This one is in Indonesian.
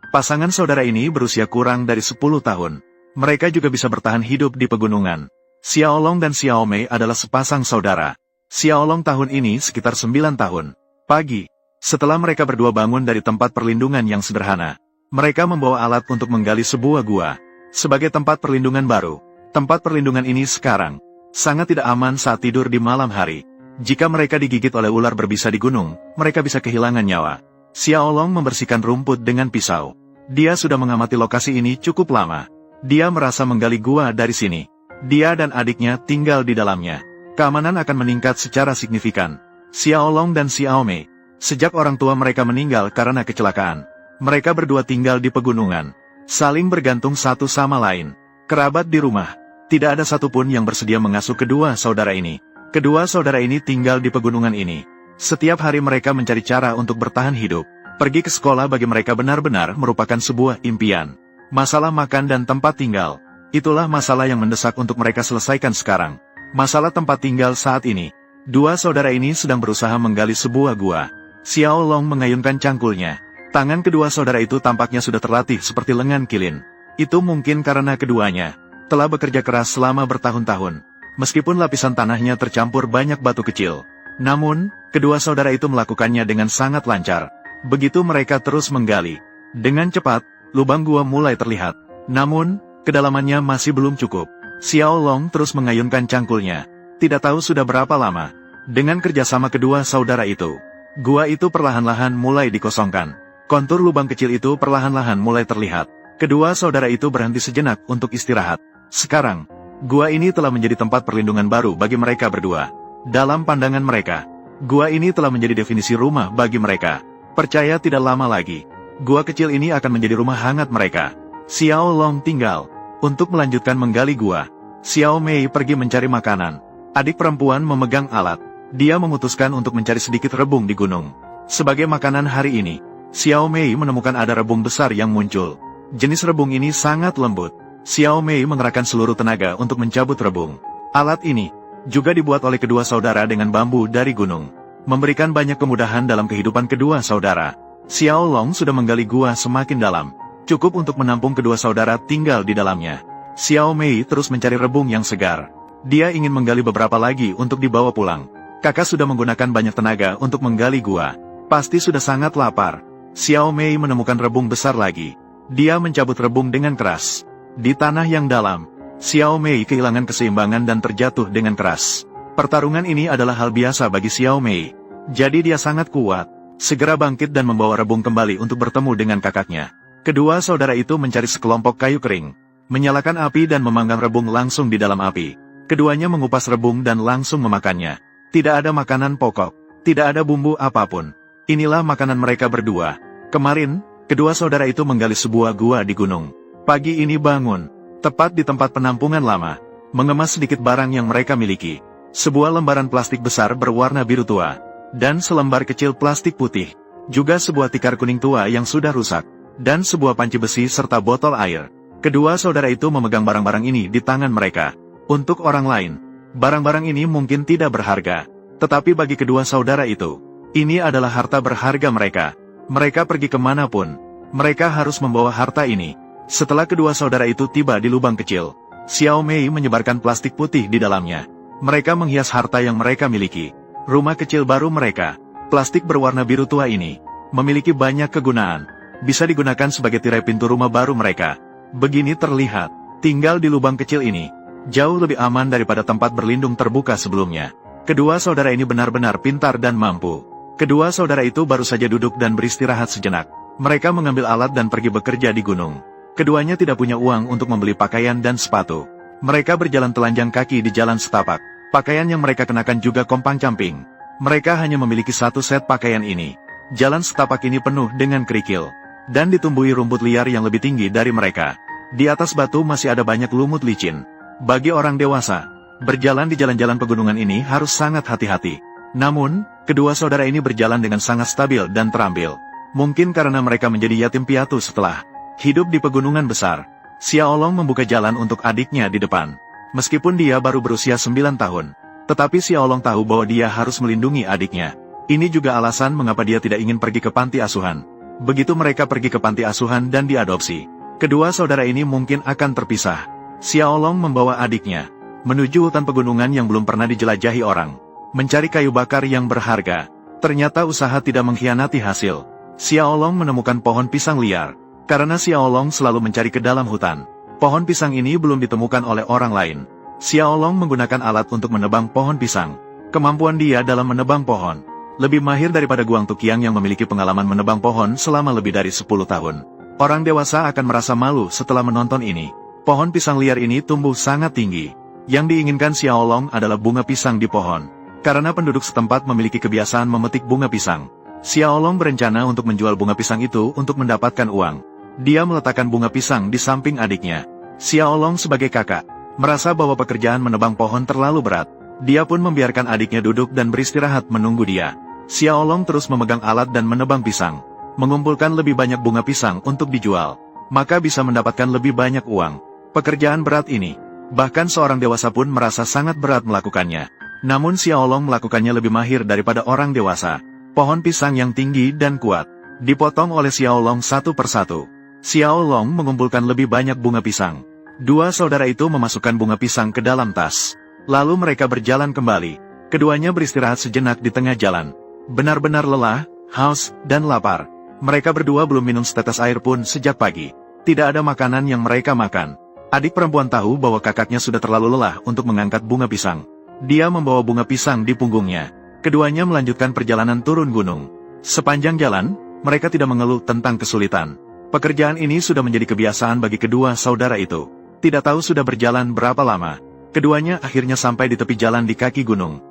Pasangan saudara ini berusia kurang dari 10 tahun. Mereka juga bisa bertahan hidup di pegunungan. Xiaolong dan Xiaomei adalah sepasang saudara. Xiaolong tahun ini sekitar 9 tahun. Pagi, setelah mereka berdua bangun dari tempat perlindungan yang sederhana, mereka membawa alat untuk menggali sebuah gua. Sebagai tempat perlindungan baru, tempat perlindungan ini sekarang sangat tidak aman saat tidur di malam hari. Jika mereka digigit oleh ular berbisa di gunung, mereka bisa kehilangan nyawa. Xiaolong membersihkan rumput dengan pisau. Dia sudah mengamati lokasi ini cukup lama. Dia merasa menggali gua dari sini. Dia dan adiknya tinggal di dalamnya. Keamanan akan meningkat secara signifikan. Xiaolong dan Xiaomei, sejak orang tua mereka meninggal karena kecelakaan, mereka berdua tinggal di pegunungan, saling bergantung satu sama lain. Kerabat di rumah, tidak ada satupun yang bersedia mengasuh kedua saudara ini. Kedua saudara ini tinggal di pegunungan ini. Setiap hari mereka mencari cara untuk bertahan hidup. Pergi ke sekolah bagi mereka benar-benar merupakan sebuah impian. Masalah makan dan tempat tinggal, itulah masalah yang mendesak untuk mereka selesaikan sekarang. Masalah tempat tinggal saat ini. Dua saudara ini sedang berusaha menggali sebuah gua. Xiaolong mengayunkan cangkulnya. Tangan kedua saudara itu tampaknya sudah terlatih seperti lengan kilin. Itu mungkin karena keduanya telah bekerja keras selama bertahun-tahun. Meskipun lapisan tanahnya tercampur banyak batu kecil, namun, kedua saudara itu melakukannya dengan sangat lancar. Begitu mereka terus menggali, dengan cepat, lubang gua mulai terlihat. Namun, kedalamannya masih belum cukup. Xiaolong terus mengayunkan cangkulnya. Tidak tahu sudah berapa lama. Dengan kerjasama kedua saudara itu, gua itu perlahan-lahan mulai dikosongkan. Kontur lubang kecil itu perlahan-lahan mulai terlihat. Kedua saudara itu berhenti sejenak untuk istirahat. Sekarang, gua ini telah menjadi tempat perlindungan baru bagi mereka berdua. Dalam pandangan mereka, gua ini telah menjadi definisi rumah bagi mereka. Percaya tidak lama lagi, gua kecil ini akan menjadi rumah hangat mereka. Xiaolong tinggal untuk melanjutkan menggali gua. Xiaomei pergi mencari makanan. Adik perempuan memegang alat. Dia memutuskan untuk mencari sedikit rebung di gunung. Sebagai makanan hari ini, Xiaomei menemukan ada rebung besar yang muncul. Jenis rebung ini sangat lembut. Xiaomei mengerahkan seluruh tenaga untuk mencabut rebung. Alat ini juga dibuat oleh kedua saudara dengan bambu dari gunung, memberikan banyak kemudahan dalam kehidupan kedua saudara. Xiaolong sudah menggali gua semakin dalam, cukup untuk menampung kedua saudara tinggal di dalamnya. Xiaomei terus mencari rebung yang segar. Dia ingin menggali beberapa lagi untuk dibawa pulang. Kakak sudah menggunakan banyak tenaga untuk menggali gua. Pasti sudah sangat lapar. Xiaomei menemukan rebung besar lagi. Dia mencabut rebung dengan keras. Di tanah yang dalam, Xiaomei kehilangan keseimbangan dan terjatuh dengan keras. Pertarungan ini adalah hal biasa bagi Xiaomei. Jadi dia sangat kuat, segera bangkit dan membawa rebung kembali untuk bertemu dengan kakaknya. Kedua saudara itu mencari sekelompok kayu kering, menyalakan api dan memanggang rebung langsung di dalam api. Keduanya mengupas rebung dan langsung memakannya. Tidak ada makanan pokok, tidak ada bumbu apapun. Inilah makanan mereka berdua. Kemarin, kedua saudara itu menggali sebuah gua di gunung. Pagi ini bangun, tepat di tempat penampungan lama, mengemas sedikit barang yang mereka miliki. Sebuah lembaran plastik besar berwarna biru tua, dan selembar kecil plastik putih. Juga sebuah tikar kuning tua yang sudah rusak, dan sebuah panci besi serta botol air. Kedua saudara itu memegang barang-barang ini di tangan mereka. Untuk orang lain, barang-barang ini mungkin tidak berharga, tetapi bagi kedua saudara itu, ini adalah harta berharga mereka. Mereka pergi kemanapun, mereka harus membawa harta ini. Setelah kedua saudara itu tiba di lubang kecil, Xiaomei menyebarkan plastik putih di dalamnya. Mereka menghias harta yang mereka miliki. Rumah kecil baru mereka, plastik berwarna biru tua ini, memiliki banyak kegunaan. Bisa digunakan sebagai tirai pintu rumah baru mereka. Begini terlihat, tinggal di lubang kecil ini, jauh lebih aman daripada tempat berlindung terbuka sebelumnya. Kedua saudara ini benar-benar pintar dan mampu. Kedua saudara itu baru saja duduk dan beristirahat sejenak. Mereka mengambil alat dan pergi bekerja di gunung. Keduanya tidak punya uang untuk membeli pakaian dan sepatu. Mereka berjalan telanjang kaki di jalan setapak. Pakaian yang mereka kenakan juga kompang-camping. Mereka hanya memiliki satu set pakaian ini. Jalan setapak ini penuh dengan kerikil, dan ditumbuhi rumput liar yang lebih tinggi dari mereka. Di atas batu masih ada banyak lumut licin. Bagi orang dewasa, berjalan di jalan-jalan pegunungan ini harus sangat hati-hati. Namun, kedua saudara ini berjalan dengan sangat stabil dan terampil. Mungkin karena mereka menjadi yatim piatu setelah hidup di pegunungan besar. Xiaolong membuka jalan untuk adiknya di depan. Meskipun dia baru berusia 9 tahun, tetapi Xiaolong tahu bahwa dia harus melindungi adiknya. Ini juga alasan mengapa dia tidak ingin pergi ke panti asuhan. Begitu mereka pergi ke panti asuhan dan diadopsi, kedua saudara ini mungkin akan terpisah. Xiaolong membawa adiknya menuju hutan pegunungan yang belum pernah dijelajahi orang, mencari kayu bakar yang berharga. Ternyata usaha tidak mengkhianati hasil. Xiaolong menemukan pohon pisang liar. Karena Xiaolong selalu mencari ke dalam hutan, pohon pisang ini belum ditemukan oleh orang lain. Xiaolong menggunakan alat untuk menebang pohon pisang. Kemampuan dia dalam menebang pohon lebih mahir daripada Guang Tuqiang yang memiliki pengalaman menebang pohon selama lebih dari 10 tahun. Orang dewasa akan merasa malu setelah menonton ini. Pohon pisang liar ini tumbuh sangat tinggi. Yang diinginkan Xiaolong adalah bunga pisang di pohon. Karena penduduk setempat memiliki kebiasaan memetik bunga pisang, Xiaolong berencana untuk menjual bunga pisang itu untuk mendapatkan uang. Dia meletakkan bunga pisang di samping adiknya. Xiaolong sebagai kakak merasa bahwa pekerjaan menebang pohon terlalu berat. Dia pun membiarkan adiknya duduk dan beristirahat menunggu dia. Xiaolong terus memegang alat dan menebang pisang, mengumpulkan lebih banyak bunga pisang untuk dijual, maka bisa mendapatkan lebih banyak uang. Pekerjaan berat ini, bahkan seorang dewasa pun merasa sangat berat melakukannya. Namun Xiaolong melakukannya lebih mahir daripada orang dewasa. Pohon pisang yang tinggi dan kuat dipotong oleh Xiaolong satu persatu. Xiaolong mengumpulkan lebih banyak bunga pisang. Dua saudara itu memasukkan bunga pisang ke dalam tas. Lalu mereka berjalan kembali. Keduanya beristirahat sejenak di tengah jalan. Benar-benar lelah, haus, dan lapar. Mereka berdua belum minum setetes air pun sejak pagi. Tidak ada makanan yang mereka makan. Adik perempuan tahu bahwa kakaknya sudah terlalu lelah untuk mengangkat bunga pisang. Dia membawa bunga pisang di punggungnya. Keduanya melanjutkan perjalanan turun gunung. Sepanjang jalan, mereka tidak mengeluh tentang kesulitan. Pekerjaan ini sudah menjadi kebiasaan bagi kedua saudara itu. Tidak tahu sudah berjalan berapa lama. Keduanya akhirnya sampai di tepi jalan di kaki gunung.